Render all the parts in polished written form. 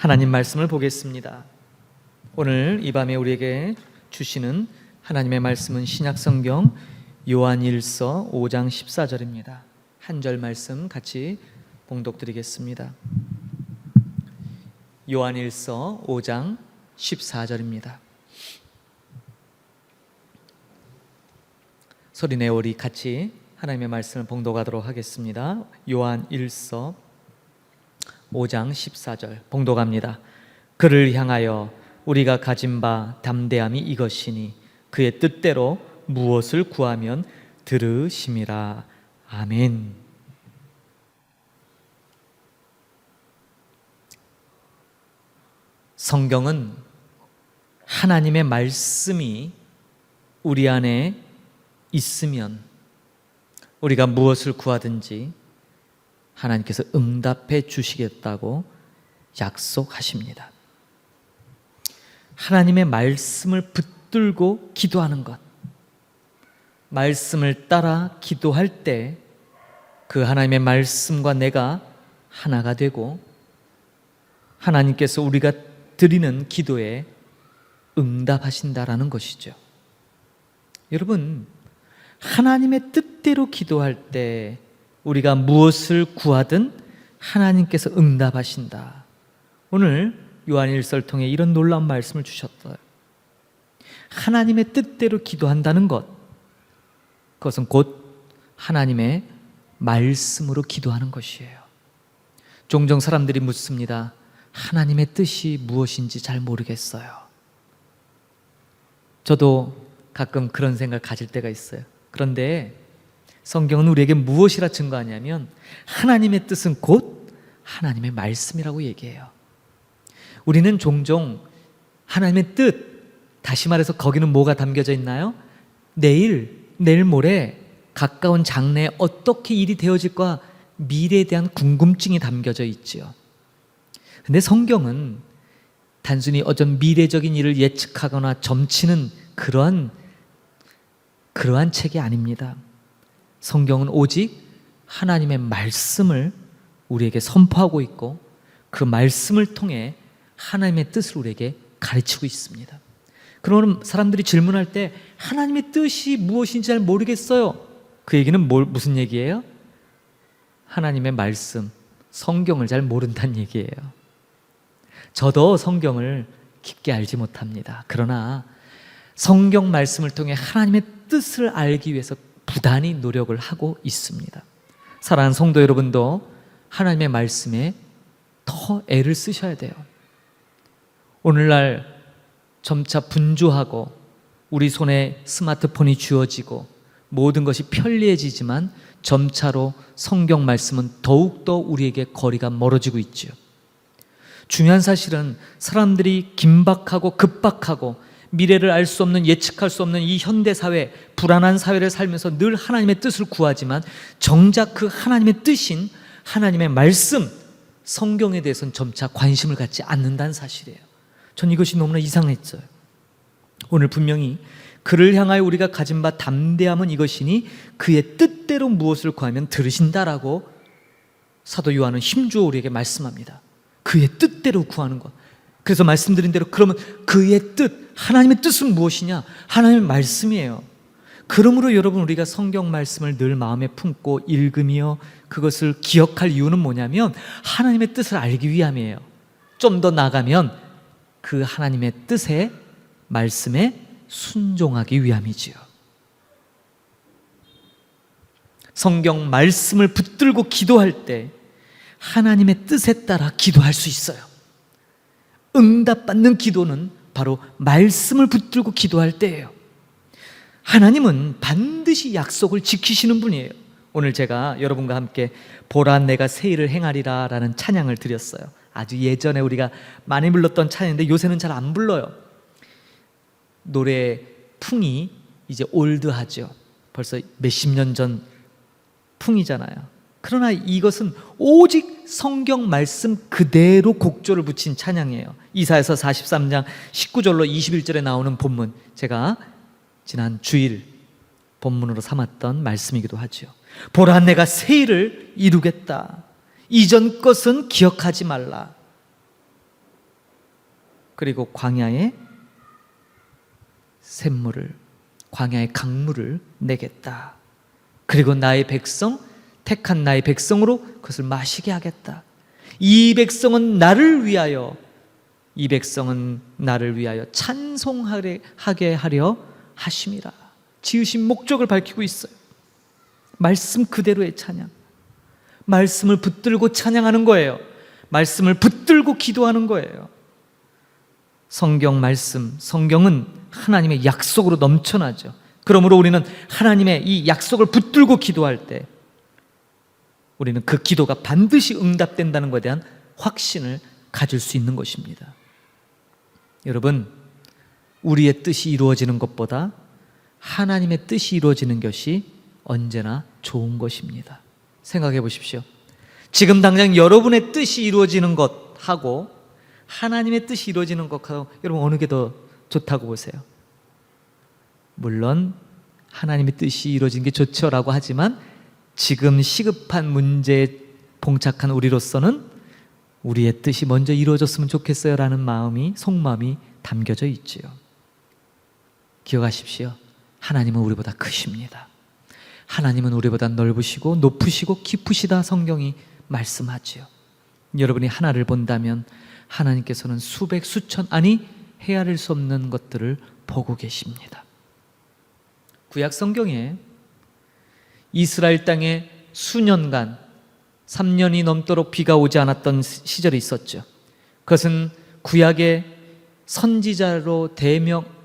하나님 말씀을 보겠습니다. 오늘 이 밤에 우리에게 주시는 하나님의 말씀은 신약성경 요한일서 5장 14절입니다. 한 절 말씀 같이 봉독드리겠습니다. 요한일서 5장 14절입니다. 소리내어 우리 같이 하나님의 말씀을 봉독하도록 하겠습니다. 요한일서 5장 14절 봉독합니다. 그를 향하여 우리가 가진 바 담대함이 이것이니 그의 뜻대로 무엇을 구하면 들으심이라. 아멘. 성경은 하나님의 말씀이 우리 안에 있으면 우리가 무엇을 구하든지 하나님께서 응답해 주시겠다고 약속하십니다. 하나님의 말씀을 붙들고 기도하는 것, 말씀을 따라 기도할 때 그 하나님의 말씀과 내가 하나가 되고 하나님께서 우리가 드리는 기도에 응답하신다라는 것이죠. 여러분, 하나님의 뜻대로 기도할 때 우리가 무엇을 구하든 하나님께서 응답하신다. 오늘 요한일서를 통해 이런 놀라운 말씀을 주셨어요. 하나님의 뜻대로 기도한다는 것, 그것은 곧 하나님의 말씀으로 기도하는 것이에요. 종종 사람들이 묻습니다. 하나님의 뜻이 무엇인지 잘 모르겠어요. 저도 가끔 그런 생각을 가질 때가 있어요. 그런데 성경은 우리에게 무엇이라 증거하냐면 하나님의 뜻은 곧 하나님의 말씀이라고 얘기해요. 우리는 종종 하나님의 뜻, 다시 말해서 거기는 뭐가 담겨져 있나요? 내일 모레 가까운 장래에 어떻게 일이 되어질까 미래에 대한 궁금증이 담겨져 있지요. 근데 성경은 단순히 어떤 미래적인 일을 예측하거나 점치는 그러한 책이 아닙니다. 성경은 오직 하나님의 말씀을 우리에게 선포하고 있고 그 말씀을 통해 하나님의 뜻을 우리에게 가르치고 있습니다. 그러면 사람들이 질문할 때 하나님의 뜻이 무엇인지 잘 모르겠어요. 그 얘기는 무슨 얘기예요? 하나님의 말씀, 성경을 잘 모른다는 얘기예요. 저도 성경을 깊게 알지 못합니다. 그러나 성경 말씀을 통해 하나님의 뜻을 알기 위해서 부단히 노력을 하고 있습니다. 사랑하는 성도 여러분도 하나님의 말씀에 더 애를 쓰셔야 돼요. 오늘날 점차 분주하고 우리 손에 스마트폰이 쥐어지고 모든 것이 편리해지지만 점차로 성경 말씀은 더욱더 우리에게 거리가 멀어지고 있죠. 중요한 사실은 사람들이 긴박하고 급박하고 미래를 알 수 없는, 예측할 수 없는 이 현대사회, 불안한 사회를 살면서 늘 하나님의 뜻을 구하지만 정작 그 하나님의 뜻인 하나님의 말씀, 성경에 대해서는 점차 관심을 갖지 않는다는 사실이에요. 전 이것이 너무나 이상했어요. 오늘 분명히 그를 향하여 우리가 가진 바 담대함은 이것이니 그의 뜻대로 무엇을 구하면 들으신다라고 사도 요한은 힘주어 우리에게 말씀합니다. 그의 뜻대로 구하는 것. 그래서 말씀드린 대로 그러면 그의 뜻, 하나님의 뜻은 무엇이냐? 하나님의 말씀이에요. 그러므로 여러분, 우리가 성경 말씀을 늘 마음에 품고 읽으며 그것을 기억할 이유는 뭐냐면 하나님의 뜻을 알기 위함이에요. 좀 더 나아가면 그 하나님의 뜻에, 말씀에 순종하기 위함이지요. 성경 말씀을 붙들고 기도할 때 하나님의 뜻에 따라 기도할 수 있어요. 응답받는 기도는 바로 말씀을 붙들고 기도할 때예요. 하나님은 반드시 약속을 지키시는 분이에요. 오늘 제가 여러분과 함께 보라 내가 새 일을 행하리라 라는 찬양을 드렸어요. 아주 예전에 우리가 많이 불렀던 찬양인데 요새는 잘 안 불러요. 노래 풍이 이제 올드하죠. 벌써 몇십 년 전 풍이잖아요. 그러나 이것은 오직 성경 말씀 그대로 곡조를 붙인 찬양이에요. 이사야서 43장 19절로 21절에 나오는 본문, 제가 지난 주일 본문으로 삼았던 말씀이기도 하죠. 보라 내가 새 일을 이루겠다. 이전 것은 기억하지 말라. 그리고 광야의 샘물을, 광야의 강물을 내겠다. 그리고 나의 백성, 택한 나의 백성으로 그것을 마시게 하겠다. 이 백성은 나를 위하여, 이 백성은 나를 위하여 찬송하게 하려 하심이라. 지으신 목적을 밝히고 있어요. 말씀 그대로의 찬양, 말씀을 붙들고 찬양하는 거예요. 말씀을 붙들고 기도하는 거예요. 성경 말씀, 성경은 하나님의 약속으로 넘쳐나죠. 그러므로 우리는 하나님의 이 약속을 붙들고 기도할 때 우리는 그 기도가 반드시 응답된다는 것에 대한 확신을 가질 수 있는 것입니다. 여러분, 우리의 뜻이 이루어지는 것보다 하나님의 뜻이 이루어지는 것이 언제나 좋은 것입니다. 생각해 보십시오. 지금 당장 여러분의 뜻이 이루어지는 것하고 하나님의 뜻이 이루어지는 것하고 여러분 어느 게 더 좋다고 보세요? 물론 하나님의 뜻이 이루어지는 게 좋죠라고 하지만 지금 시급한 문제에 봉착한 우리로서는 우리의 뜻이 먼저 이루어졌으면 좋겠어요 라는 마음이, 속마음이 담겨져 있지요. 기억하십시오. 하나님은 우리보다 크십니다. 하나님은 우리보다 넓으시고 높으시고 깊으시다 성경이 말씀하지요. 여러분이 하나를 본다면 하나님께서는 수백 수천, 아니 헤아릴 수 없는 것들을 보고 계십니다. 구약 성경에 이스라엘 땅에 수년간 3년이 넘도록 비가 오지 않았던 시절이 있었죠. 그것은 구약의 선지자로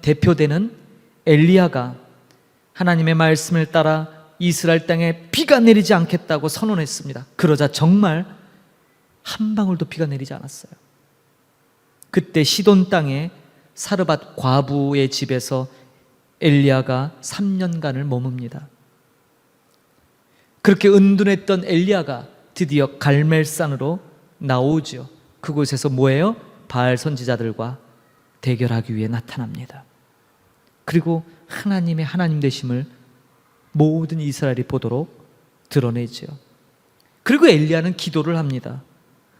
대표되는 엘리야가 하나님의 말씀을 따라 이스라엘 땅에 비가 내리지 않겠다고 선언했습니다. 그러자 정말 한 방울도 비가 내리지 않았어요. 그때 시돈 땅에 사르밧 과부의 집에서 엘리야가 3년간을 머뭅니다. 그렇게 은둔했던 엘리야가 드디어 갈멜산으로 나오죠. 그곳에서 뭐예요? 바알 선지자들과 대결하기 위해 나타납니다. 그리고 하나님의 하나님 되심을 모든 이스라엘이 보도록 드러내죠. 그리고 엘리야는 기도를 합니다.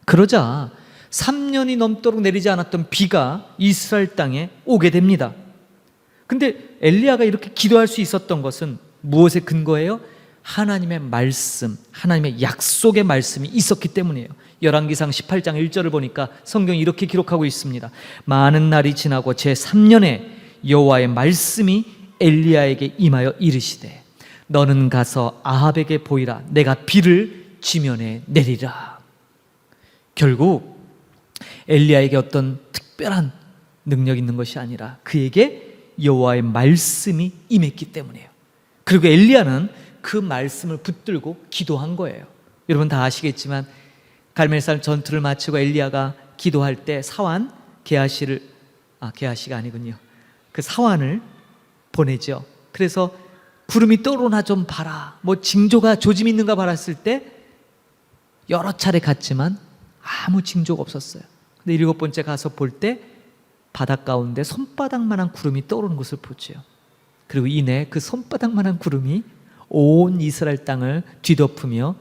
그러자 3년이 넘도록 내리지 않았던 비가 이스라엘 땅에 오게 됩니다. 근데 엘리야가 이렇게 기도할 수 있었던 것은 무엇에 근거해요? 하나님의 말씀, 하나님의 약속의 말씀이 있었기 때문이에요. 열왕기상 18장 1절을 보니까 성경이 이렇게 기록하고 있습니다. 많은 날이 지나고 제3년에 여호와의 말씀이 엘리야에게 임하여 이르시되 너는 가서 아합에게 보이라. 내가 비를 지면에 내리라. 결국 엘리야에게 어떤 특별한 능력이 있는 것이 아니라 그에게 여호와의 말씀이 임했기 때문이에요. 그리고 엘리야는 그 말씀을 붙들고 기도한 거예요. 여러분 다 아시겠지만 갈멜산 전투를 마치고 엘리야가 기도할 때 사환 게하시가 아니군요. 그 사환을 보내죠. 그래서 구름이 떠오르나 좀 봐라, 뭐 징조가 조짐이 있는가 봐랐을 때 여러 차례 갔지만 아무 징조가 없었어요. 근데 7번째 가서 볼 때 바닷 가운데 손바닥만한 구름이 떠오르는 것을 보죠. 그리고 이내 그 손바닥만한 구름이 온 이스라엘 땅을 뒤덮으며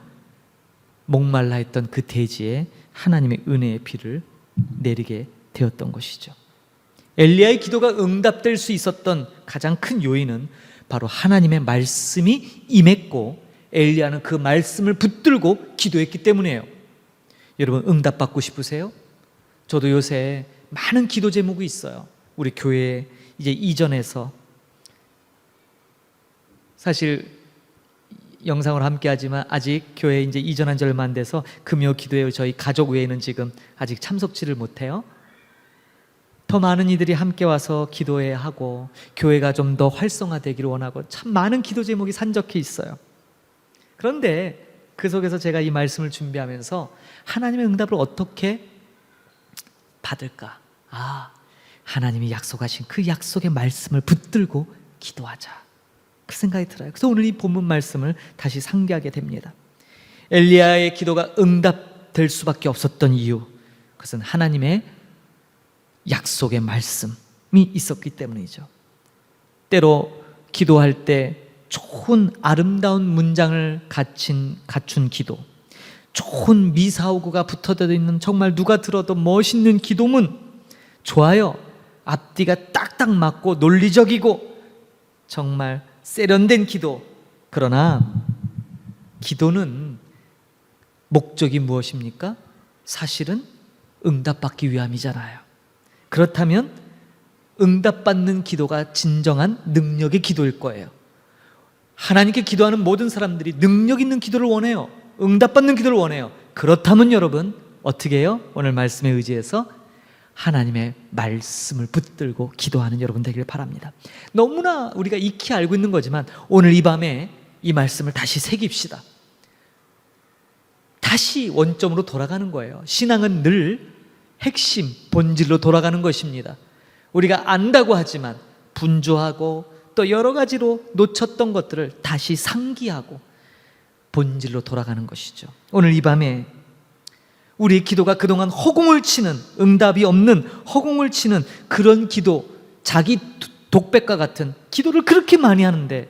목말라 했던 그 대지에 하나님의 은혜의 비를 내리게 되었던 것이죠. 엘리야의 기도가 응답될 수 있었던 가장 큰 요인은 바로 하나님의 말씀이 임했고 엘리야는 그 말씀을 붙들고 기도했기 때문이에요. 여러분 응답받고 싶으세요? 저도 요새 많은 기도 제목이 있어요. 우리 교회에 이제 이전해서 사실 영상으로 함께 하지만 아직 교회에 이제 이전한 지 얼마 안 돼서 금요 기도회 저희 가족 외에는 지금 아직 참석지를 못해요. 더 많은 이들이 함께 와서 기도회 하고 교회가 좀 더 활성화되기를 원하고 참 많은 기도 제목이 산적해 있어요. 그런데 그 속에서 제가 이 말씀을 준비하면서 하나님의 응답을 어떻게 받을까? 하나님이 약속하신 그 약속의 말씀을 붙들고 기도하자, 그 생각이 들어요. 그래서 오늘 이 본문 말씀을 다시 상기하게 됩니다. 엘리야의 기도가 응답될 수밖에 없었던 이유, 그것은 하나님의 약속의 말씀이 있었기 때문이죠. 때로 기도할 때 좋은 아름다운 문장을 갖춘 기도, 좋은 미사오구가 붙어져 있는 정말 누가 들어도 멋있는 기도문, 좋아요. 앞뒤가 딱딱 맞고 논리적이고 정말 세련된 기도. 그러나 기도는 목적이 무엇입니까? 사실은 응답받기 위함이잖아요. 그렇다면 응답받는 기도가 진정한 능력의 기도일 거예요. 하나님께 기도하는 모든 사람들이 능력 있는 기도를 원해요. 응답받는 기도를 원해요. 그렇다면 여러분 어떻게 해요? 오늘 말씀에 의지해서 하나님의 말씀을 붙들고 기도하는 여러분 되길 바랍니다. 너무나 우리가 익히 알고 있는 거지만 오늘 이 밤에 이 말씀을 다시 새깁시다. 다시 원점으로 돌아가는 거예요. 신앙은 늘 핵심, 본질로 돌아가는 것입니다. 우리가 안다고 하지만 분주하고 또 여러 가지로 놓쳤던 것들을 다시 상기하고 본질로 돌아가는 것이죠. 오늘 이 밤에 우리의 기도가 그동안 허공을 치는, 응답이 없는 허공을 치는 그런 기도, 자기 독백과 같은 기도를 그렇게 많이 하는데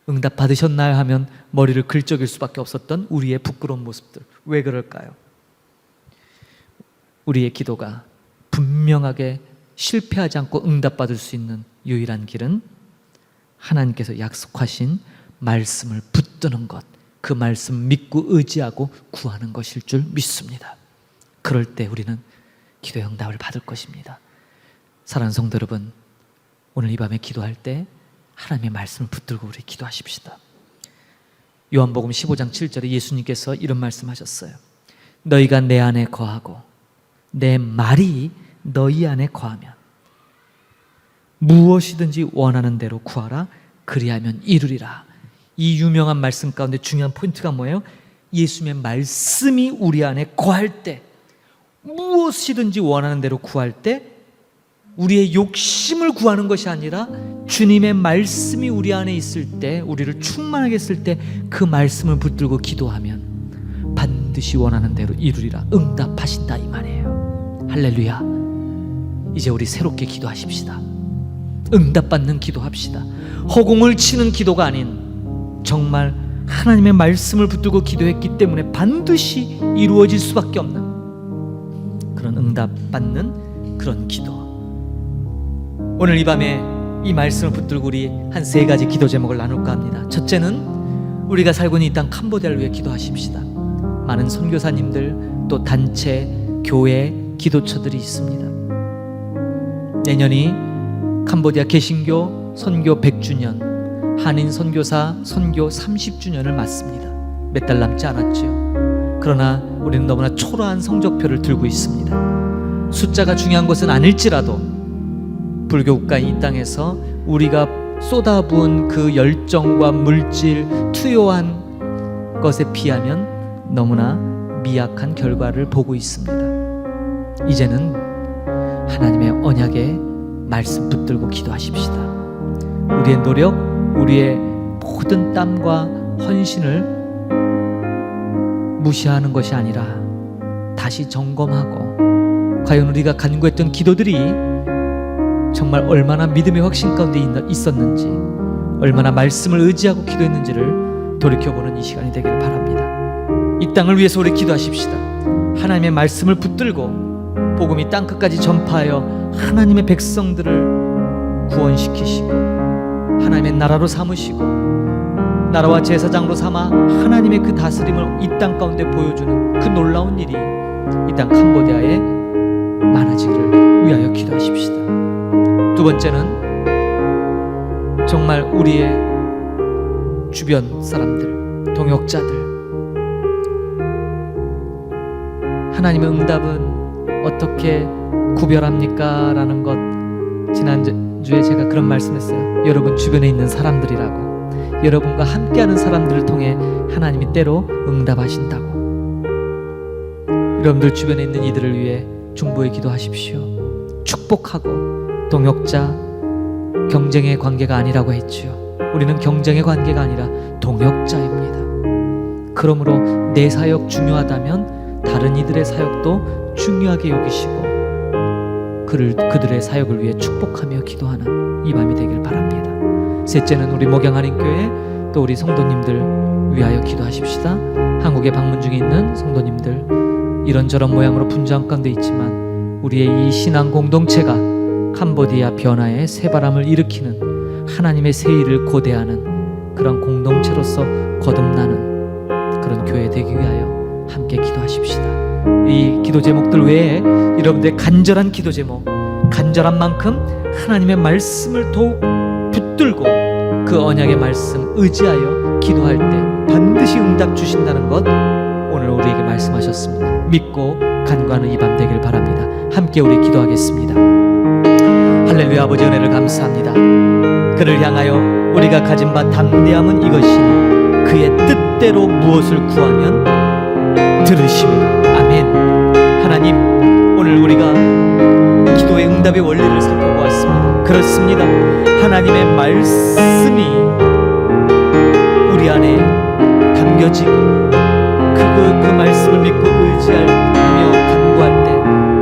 응답 받으셨나요? 하면 머리를 긁적일 수밖에 없었던 우리의 부끄러운 모습들. 왜 그럴까요? 우리의 기도가 분명하게 실패하지 않고 응답받을 수 있는 유일한 길은 하나님께서 약속하신 말씀을 붙드는 것, 그 말씀 믿고 의지하고 구하는 것일 줄 믿습니다. 그럴 때 우리는 기도의 응답을 받을 것입니다. 사랑하는 성도 여러분, 오늘 이 밤에 기도할 때 하나님의 말씀을 붙들고 우리 기도하십시다. 요한복음 15장 7절에 예수님께서 이런 말씀하셨어요. 너희가 내 안에 거하고 내 말이 너희 안에 거하면 무엇이든지 원하는 대로 구하라. 그리하면 이루리라. 이 유명한 말씀 가운데 중요한 포인트가 뭐예요? 예수님의 말씀이 우리 안에 거할 때, 무엇이든지 원하는 대로 구할 때 우리의 욕심을 구하는 것이 아니라 주님의 말씀이 우리 안에 있을 때, 우리를 충만하게 했을 때 그 말씀을 붙들고 기도하면 반드시 원하는 대로 이루리라. 응답하신다 이 말이에요. 할렐루야. 이제 우리 새롭게 기도하십시다. 응답받는 기도합시다. 허공을 치는 기도가 아닌 정말 하나님의 말씀을 붙들고 기도했기 때문에 반드시 이루어질 수밖에 없는 그런 응답받는 그런 기도. 오늘 이 밤에 이 말씀을 붙들고 우리 한 세 가지 기도 제목을 나눌까 합니다. 첫째는 우리가 살고 있는 이 땅 캄보디아를 위해 기도하십시다. 많은 선교사님들 또 단체, 교회, 기도처들이 있습니다. 내년이 캄보디아 개신교 선교 100주년, 한인 선교사 선교 30주년을 맞습니다. 몇 달 남지 않았죠. 그러나 우리는 너무나 초라한 성적표를 들고 있습니다. 숫자가 중요한 것은 아닐지라도 불교 국가인 이 땅에서 우리가 쏟아부은 그 열정과 물질, 투여한 것에 비하면 너무나 미약한 결과를 보고 있습니다. 이제는 하나님의 언약의 말씀 붙들고 기도하십시다. 우리의 노력, 우리의 모든 땀과 헌신을 무시하는 것이 아니라 다시 점검하고 과연 우리가 간구했던 기도들이 정말 얼마나 믿음의 확신 가운데 있었는지, 얼마나 말씀을 의지하고 기도했는지를 돌이켜보는 이 시간이 되기를 바랍니다. 이 땅을 위해서 우리 기도하십시다. 하나님의 말씀을 붙들고 복음이 땅끝까지 전파하여 하나님의 백성들을 구원시키시고 하나님의 나라로 삼으시고 나라와 제사장으로 삼아 하나님의 그 다스림을 이 땅 가운데 보여주는 그 놀라운 일이 이 땅 캄보디아에 많아지기를 위하여 기도하십시다. 두 번째는 정말 우리의 주변 사람들, 동역자들, 하나님의 응답은 어떻게 구별합니까? 라는 것, 지난주에 제가 그런 말씀했어요. 여러분 주변에 있는 사람들이라고. 여러분과 함께하는 사람들을 통해 하나님이 때로 응답하신다고. 여러분들 주변에 있는 이들을 위해 중보의 기도하십시오. 축복하고 동역자, 경쟁의 관계가 아니라고 했지요. 우리는 경쟁의 관계가 아니라 동역자입니다. 그러므로 내 사역 중요하다면 다른 이들의 사역도 중요하게 여기시고 그들의 사역을 위해 축복하며 기도하는 이 밤이 되길 바랍니다. 셋째는 우리 목양한인교회 또 우리 성도님들 위하여 기도하십시다. 한국에 방문 중에 있는 성도님들 이런저런 모양으로 분주한 가운데 있지만 우리의 이 신앙 공동체가 캄보디아 변화의 새바람을 일으키는 하나님의 새 일을 고대하는 그런 공동체로서 거듭나는 그런 교회 되기 위하여 함께 기도하십시다. 이 기도 제목들 외에 여러분들의 간절한 기도 제목, 간절한 만큼 하나님의 말씀을 더욱 붙들고 그 언약의 말씀 의지하여 기도할 때 반드시 응답 주신다는 것 오늘 우리에게 말씀하셨습니다. 믿고 간구하는 이 밤 되길 바랍니다. 함께 우리 기도하겠습니다. 할렐루야. 아버지 은혜를 감사합니다. 그를 향하여 우리가 가진 바 담대함은 이것이니 그의 뜻대로 무엇을 구하면 들으심이라. 아멘. 하나님, 오늘 우리가 기도의 응답의 원리를 살펴보았습니다. 그렇습니다. 하나님의 말씀이 우리 안에 담겨지고 그 말씀을 믿고 의지하며 간구할 때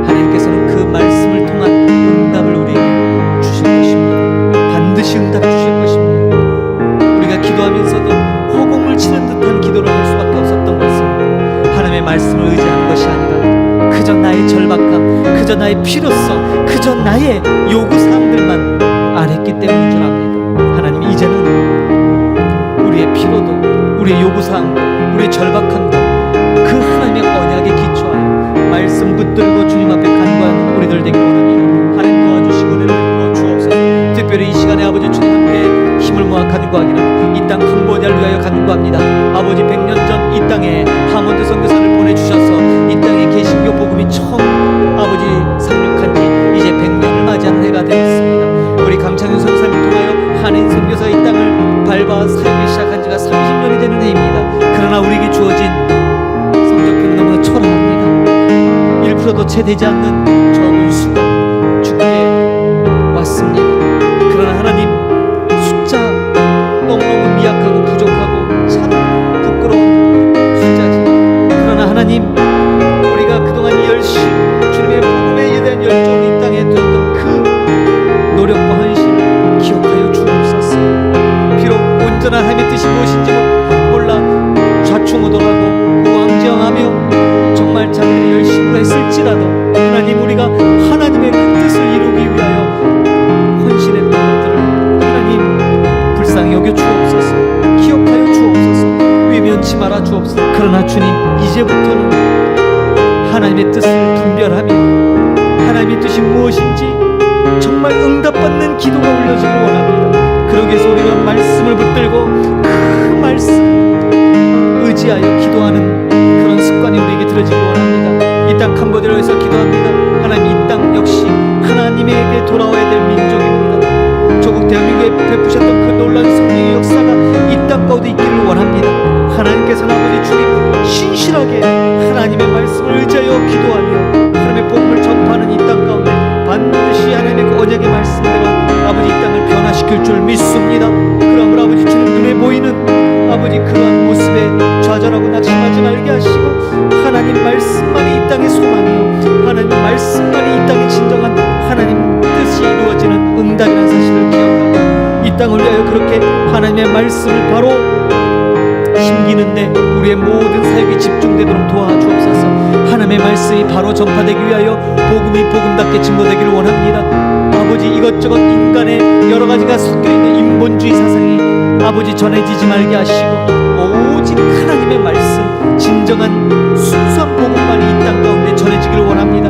하나님께서는 그 말씀을 통한 응답을 우리에게 주실 것입니다. 반드시 응답 주실 것입니다. 우리가 기도하면서도 허공을 치는 듯한 기도를 할 수밖에 없었던 것은 하나님의 말씀을 의지하는 것이 아니라 그저 나의 절박함, 그저 나의 필요성, 그저 나의 요구사항들만 아랬기 때문인 줄 압니다. 하나님, 이제는 우리의 피로도, 우리의 요구사항도, 우리의 절박함도 그 하나님의 언약에 기초하여 말씀 붙들고 주님 앞에 간구하는 우리들 되길 원합니다. 하나님 도와주시고 은혜를 부어 주옵소서. 특별히 이 시간에 아버지 주님 함께 힘을 모아 간구하기를 이 땅 캄보디아를 위하여 간구합니다. 아버지 100년 전 이 땅에 하몬드 선교사를 보내주셔서 이 땅에 개신교 복음이 처음 아버지 상륙한 지 이제 100년을 맞이하는 해가 되었습니다. 우리 강창윤 선교사를 통하여 한인 선교사가 이 땅을 밟아 살기 시작한 지가 30년이 되는 해입니다. 그러나 우리에게 주어진 성적표는 너무나 초라합니다. 1%도 채 되지 않는 적은 수가 주께 왔습니다. 그러나 하나님, 숫자 너무너무 미약하고 부족하고 참 부끄러운 숫자지. 그러나 하나님, 우리가 그동안 열심히 주님의 복음에 대한 열정을 이 땅에 두었던 그 노력과 헌신을 기억하여 주옵소서. 비록 온전한 하나님의 뜻이 무엇인지 몰라 좌충우돌하고 우왕좌왕하며 정말 자기들이 열심히 했을지라도 하나님, 우리가 하나님의 그 뜻을 이루기 위하여 헌신했던 것들을 하나님 불쌍히 여겨 주옵소서. 기억하여 주옵소서. 외면치 말아 주옵소서. 그러나 주님, 이제부터는 하나님의 뜻을 분별하며 하나님의 뜻이 무엇인지 정말 응답받는 기도가 올려지길 원합니다. 그러기 위해서 우리가 말씀을 붙들고 그 말씀 의지하여 기도하는 그런 습관이 우리에게 들어지길 원합니다. 이 땅 캄보디아에서 기도합니다. 하나님, 이 땅 역시 하나님에게 돌아와야 될 민족입니다. 조국 대한민국에 베푸셨던 그 놀라운 성령의 역사가 이 땅 가운데 있기를 원합니다. 하나님께서는 아버지 주님 신실하게 하나님의 말씀을 의지하여 기도하며 하나님의 복음을 전파하는 이 땅 가운데 반드시 하나님의 그 언약의 말씀대로 아버지 이 땅을 변화시킬 줄 믿습니다. 그러므로 아버지 주님 눈에 보이는 아버지 그러한 모습에 좌절하고 낙심하지 말게 하시고 하나님 말씀만이 이 땅의 소망이요 하나님 말씀만이 이 땅의 진정한 하나님 뜻이 이루어지는 응답이라는 사실을 기억하고 이 땅을 위하여 그렇게 하나님의 말씀을 바로 심기는데 우리의 모든 사역이 집중되도록 도와주옵소서. 하나님의 말씀이 바로 전파되기 위하여 복음이 복음답게 증거되기를 원합니다. 아버지, 이것저것 인간의 여러 가지가 섞여있는 인본주의 사상이 아버지 전해지지 말게 하시고 오직 하나님의 말씀, 진정한 순수한 복음만이 이 땅 가운데 전해지기를 원합니다.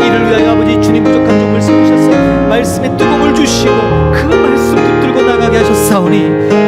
이를 위하여 아버지 주님 부족한 종을 세우셔서 말씀에 뜨거움을 주시고 그 말씀 붙들고 나가게 하셨사오니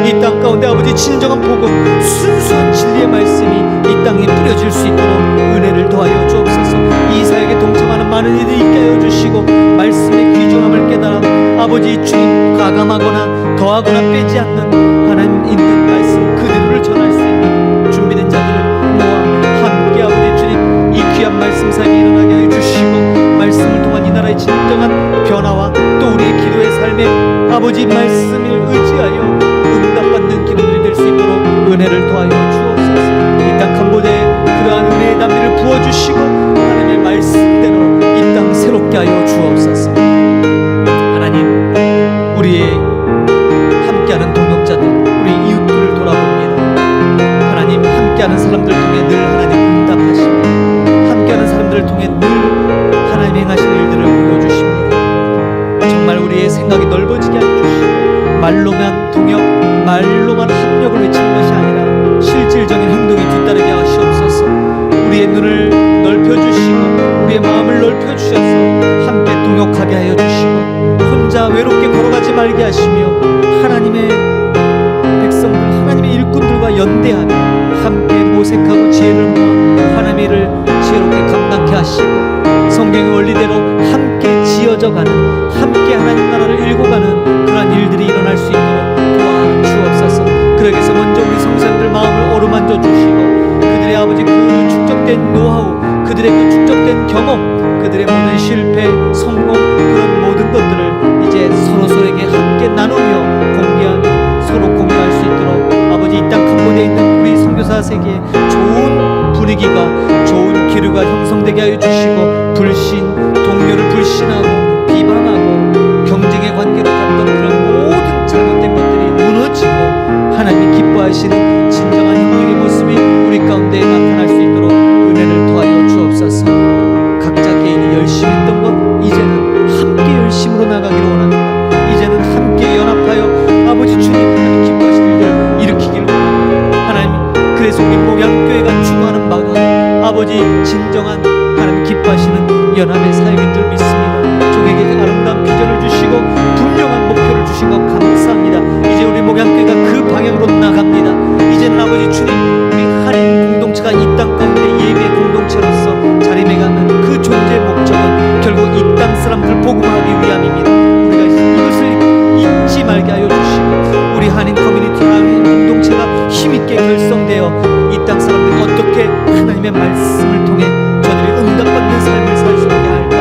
이 땅 가운데 아버지 진정한 복음, 순수한 진리의 말씀이 이 땅에 뿌려질 수 있도록 은혜를 더하여 주옵소서. 이 사역에 동참하는 많은 이들이 있게 하여 주시고 말씀의 귀중함을 깨달아 아버지 주님 과감하거나 더하거나 빼지 않는 하나님 있는 말씀 그대로를 전할 수 있는 준비된 자들을 모아 함께 아버지 주님 이 귀한 말씀 사역에 일어나게 하여 주시고 말씀을 통한 이 나라의 진정한 변화와 또 우리의 기도의 삶에 아버지 말씀을 의지하여 응답받는 기도들이 될 수 있도록 은혜를 더하여 주옵소서. 이 땅 캄보디아에 그러한 은혜의 담비를 부어주시고 하나님의 말씀대로 이 땅 새롭게 하여 주옵소서. 하나님, 우리의 함께하는 동역자들, 우리 이웃들을 돌아봅니다. 하나님, 함께하는 사람들 통해 늘 하나님 응답하시고 함께하는 사람들을 통해 늘 하나님 행하시는 일들을 생각이 넓어지게 해주시고 말로만 동역, 말로만 합력을 외치는 것이 아니라 실질적인 행동이 뒤따르게 하시옵소서. 우리의 눈을 넓혀주시고 우리의 마음을 넓혀주셔서 함께 동역하게 하여 주시고 혼자 외롭게 걸어가지 말게 하시며 하나님의 백성들, 하나님의 일꾼들과 연대하며 함께 모색하고 지혜를 모아 하나님의 일을 지혜롭게 감당케 하시고 성경의 원리대로 함께 지어져가는, 함께 하나님 나라를 일궈가는 그러한 일들이 일어날 수 있도록 도와주옵소서. 그러기 위해서 먼저 우리 성도님들 마음을 어루만져 주시고 그들의 아버지 그 축적된 노하우, 그들의 그 축적된 경험, 그들의 모든 실패, 성공, 그런 모든 것들을 이제 서로에게 함께 나누며 공개하며 서로 공유할 수 있도록 아버지 이 땅 캄보디아에 있는 우리 선교사 세계에 좋은 분위기가, 좋은 기류가 형성되게 하여 주시고 불신, 동료를 불신하고 비방하고 경쟁의 관계로 갔던 그런 모든 잘못된 것들이 무너지고 하나님이 기뻐하시는 진정한 형님의 모습이 우리 가운데 나타날 수 있도록 은혜를 더하여 주옵소서. 각자 개인이 열심히 했던 것 이제는 함께 열심으로 나가기를 원합니다. 이제는 함께 연합하여 아버지 주님 하나님 기뻐하시는 일을 일으키기를 원합니다. 하나님, 그래서 우리 목양교회가 추구하는 바가 아버지 진정한 하나님 기뻐하시는 연합의 사역인 줄 믿습니다. 종에게 아름다운 비전을 주시고 분명한 목표를 주신 것 감사합니다. 이제 우리 목양교회가 그 방향으로 나갑니다. 이제는 아버지 주님, 우리 한인 공동체가 이 땅 가운데 예배 공동체로서 자리매가는 그 존재의 목적은 결국 이 땅 사람들을 복음하기 위함입니다. 우리가 이것을 잊지 말게 하여 주시고 우리 한인 커뮤니티, 한인 공동체가 힘있게 결성되어 이 땅 사람들이 어떻게 하나님의 말씀을 통해 저들이 응답받는 삶을 살 수 있게 할까,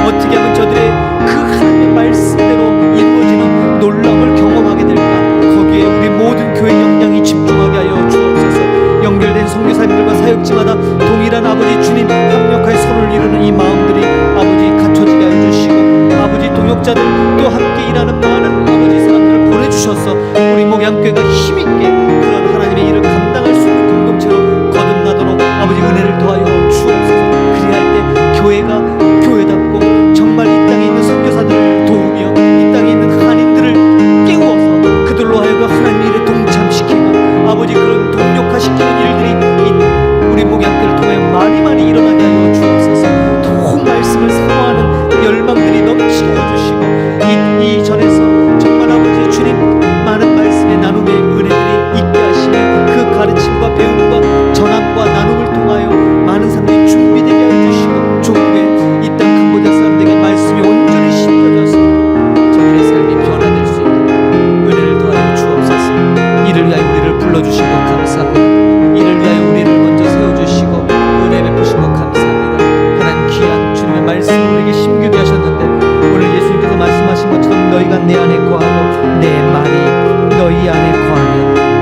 어떻게 하면 저들의 그 하나님의 말씀대로 이루어지는 놀라움을 경험하게 될까, 거기에 우리 모든 교회 역량이 집중하게 하여 주옵소서. 연결된 선교사님들과 사역지마다 동일한 아버지 주님 합력하여 손을 이루는 이 마음들이 아버지 갖춰지게 하여 주시고 아버지 동역자들 또 함께 일하는 많은 아버지 사람들을 보내주셔서 우리 목양교회가 힘있게 그런 하나님의 일을 감당할 수 있는 공동체로 거듭나도록 아버지 은혜를 더하여 주옵소서. 그리할 때 교회가 교회답고 정말 이 땅에 있는 선교사들을 도우며 이 땅에 있는 한인들을 깨워서 그들로 하여금 하나님의 일에 동참시키고 아버지 그런 동력화시키는 일들이 우리 목양교회를 통해 많이 일어나게 하여 주옵소서. 더욱 말씀을 사모하는 열망들이 넘치게 해주시고 이 전에서 정말 아버지 주님 많은 말씀의 나눔의 은혜들이 있게 하시며 그 가르침과 배움과 전함과 나눔을 통하여 많은 사람들이 준비되게 해주시고 조국에 이 땅 캄보디아 사람들에게 말씀이 온전히 심겨져서 저들의 삶이 변화될 수 있도록 은혜를 더하여 주옵소서. 이를 위하여 우리를 불러주신 것 감사합니다. 이를 위하여 우리를 먼저 세워주시고 은혜 베푸신 것 감사합니다. 하나님 귀한 주님의 말씀을 우리에게 힘주게 하셨는데 오늘 예수님께서 말씀하신 것처럼 너희가 내 안에 거하고 내 말이 너희 안에 거하면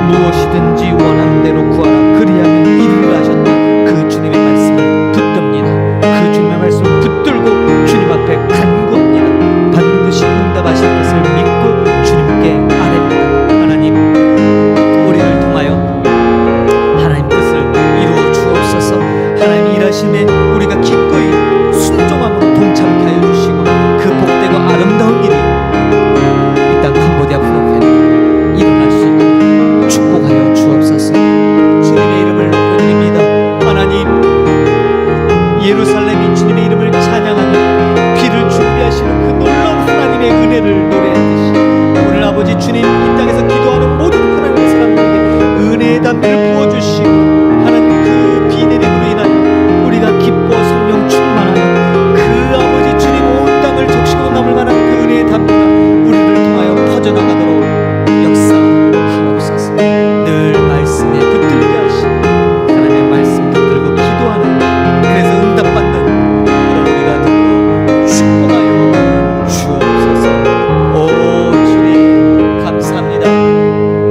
무엇이든지 원하는 대로 구하라 그리하면 이루리라 하셨다. 그 주님의 말씀을 붙듭니다. 그 주님의 말씀을 붙들고 주님 앞에 간구합니다. 반드시 응답하실 것을 믿고 주님께 아뢰니다. 하나님, 우리를 통하여 하나님 뜻을 이루어 주옵소서. 하나님 일하심에 우리가 기꺼이 순종함으로 동참케 하여 주시고 그 복되고 아름다운 일이 이 땅 캄보디아 프노펜에 일어날 수 있도록 축복하여 주옵소서. 주님의 이름을 높여드립니다. 하나님, 예루살렘이 주님의 이름을 찬양하며 비를 준비하시는 그 놀라운 하나님의 은혜를 노래하듯이 오늘 아버지 주님 이 땅에서 기도하는 모든 하나님의 사람들에게 은혜의 담비를 부어주시고 하나님 그 비 내림으로 인하여 우리가 기뻐 성령 충만하여 그 아버지 주님 온 땅을 적시고 남을 만한 그 은혜의 담비가 우리를 통하여 퍼져나가도록 역사하옵소서. 늘 말씀에 붙들게 하시고 하나님의 말씀 붙들고 기도하는, 그래서 응답받는 그런 우리가 되도록 축복하여 주옵소서. 오 주님 감사합니다.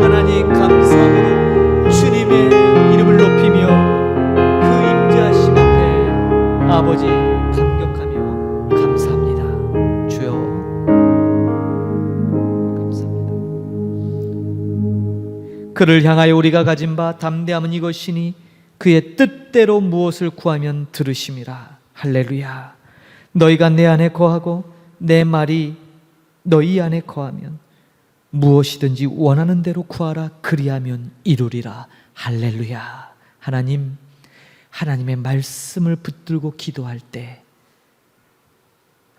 하나님 감사함으로 주님의 이름을 높이며 그 임재하심 앞에 아버지 감격하며 감사합니다. 주여 감사합니다. 그를 향하여 우리가 가진 바 담대함은 이것이니 그의 뜻대로 무엇을 구하면 들으심이라. 할렐루야. 너희가 내 안에 거하고 내 말이 너희 안에 거하면 무엇이든지 원하는 대로 구하라. 그리하면 이루리라. 할렐루야. 하나님의 말씀을 붙들고 기도할 때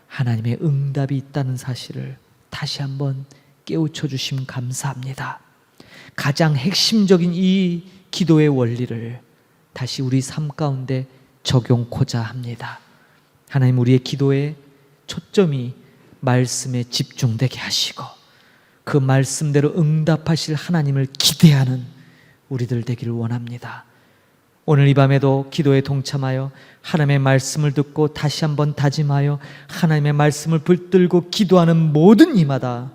하나님의 응답이 있다는 사실을 다시 한번 깨우쳐 주심 감사합니다. 가장 핵심적인 이 기도의 원리를 다시 우리 삶 가운데 적용코자 합니다. 하나님, 우리의 기도의 초점이 말씀에 집중되게 하시고 그 말씀대로 응답하실 하나님을 기대하는 우리들 되기를 원합니다. 오늘 이 밤에도 기도에 동참하여 하나님의 말씀을 듣고 다시 한번 다짐하여 하나님의 말씀을 붙들고 기도하는 모든 이마다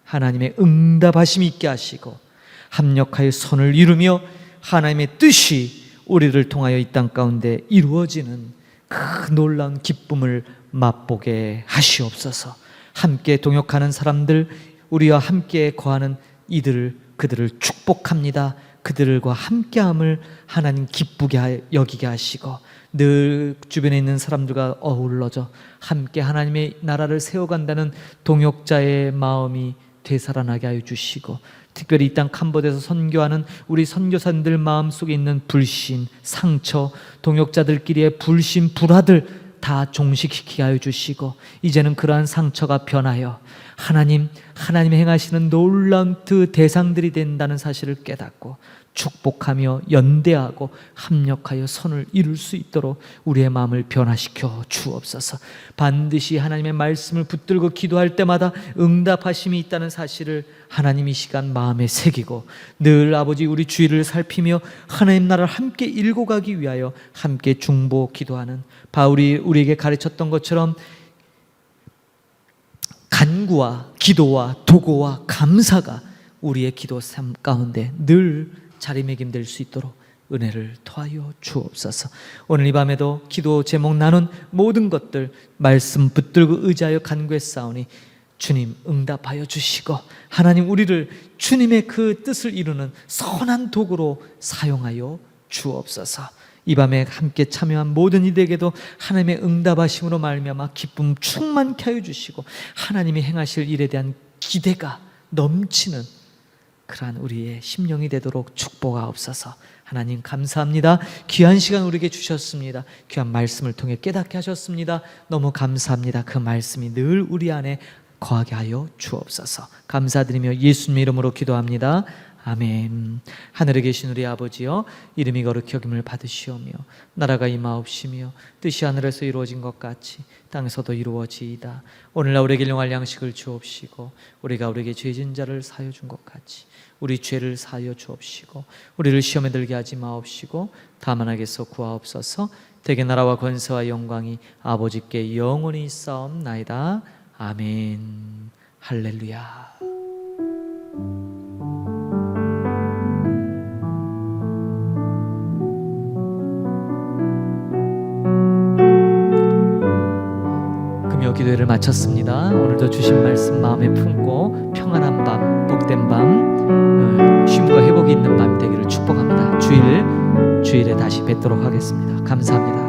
하나님의 응답하심이 있게 하시고 합력하여 손을 이루며 하나님의 뜻이 우리를 통하여 이 땅 가운데 이루어지는 그 놀라운 기쁨을 맛보게 하시옵소서. 함께 동역하는 사람들, 우리와 함께 거하는 그들을 축복합니다. 그들과 함께함을 하나님 기쁘게 여기게 하시고 늘 주변에 있는 사람들과 어우러져 함께 하나님의 나라를 세워간다는 동역자의 마음이 되살아나게 하여 주시고, 특별히 이 땅 캄보디아에서 선교하는 우리 선교사님들 마음속에 있는 불신, 상처, 동역자들끼리의 불신, 불화들 다 종식시키게 하여 주시고, 이제는 그러한 상처가 변하여 하나님이 행하시는 놀라운 그 대상들이 된다는 사실을 깨닫고 축복하며 연대하고 합력하여 선을 이룰 수 있도록 우리의 마음을 변화시켜 주옵소서. 반드시 하나님의 말씀을 붙들고 기도할 때마다 응답하심이 있다는 사실을 하나님 이 시간 마음에 새기고 늘 아버지 우리 주위를 살피며 하나님 나라를 함께 일고 가기 위하여 함께 중보 기도하는 바울이 우리에게 가르쳤던 것처럼 간구와 기도와 도고와 감사가 우리의 기도 삶 가운데 늘 자리매김될 수 있도록 은혜를 토하여 주옵소서. 오늘 이 밤에도 기도 제목 나눈 모든 것들 말씀 붙들고 의지하여 간구했사오니 주님 응답하여 주시고 하나님 우리를 주님의 그 뜻을 이루는 선한 도구로 사용하여 주옵소서. 이 밤에 함께 참여한 모든 이들에게도 하나님의 응답하심으로 말미암아 기쁨 충만케 하여 주시고 하나님이 행하실 일에 대한 기대가 넘치는 그러한 우리의 심령이 되도록 축복하옵소서. 하나님 감사합니다. 귀한 시간 우리에게 주셨습니다. 귀한 말씀을 통해 깨닫게 하셨습니다. 너무 감사합니다. 그 말씀이 늘 우리 안에 거하게 하여 주옵소서. 감사드리며 예수님 이름으로 기도합니다. 아멘. 하늘에 계신 우리 아버지여, 이름이 거룩히 여김을 받으시오며 나라가 임하옵시며 뜻이 하늘에서 이루어진 것 같이 땅에서도 이루어지이다. 오늘날 우리에게 일용할 양식을 주옵시고 우리가 우리에게 죄진 자를 사하여 준 것 같이 우리 죄를 사하여 주옵시고 우리를 시험에 들게 하지 마옵시고 다만 악에서 구하옵소서. 대개 나라와 권세와 영광이 아버지께 영원히 있사옵나이다. 아멘. 할렐루야. 기도회를 마쳤습니다. 오늘도 주신 말씀 마음에 품고 평안한 밤, 복된 밤, 쉼과 회복이 있는 밤 되기를 축복합니다. 주일에 다시 뵙도록 하겠습니다. 감사합니다.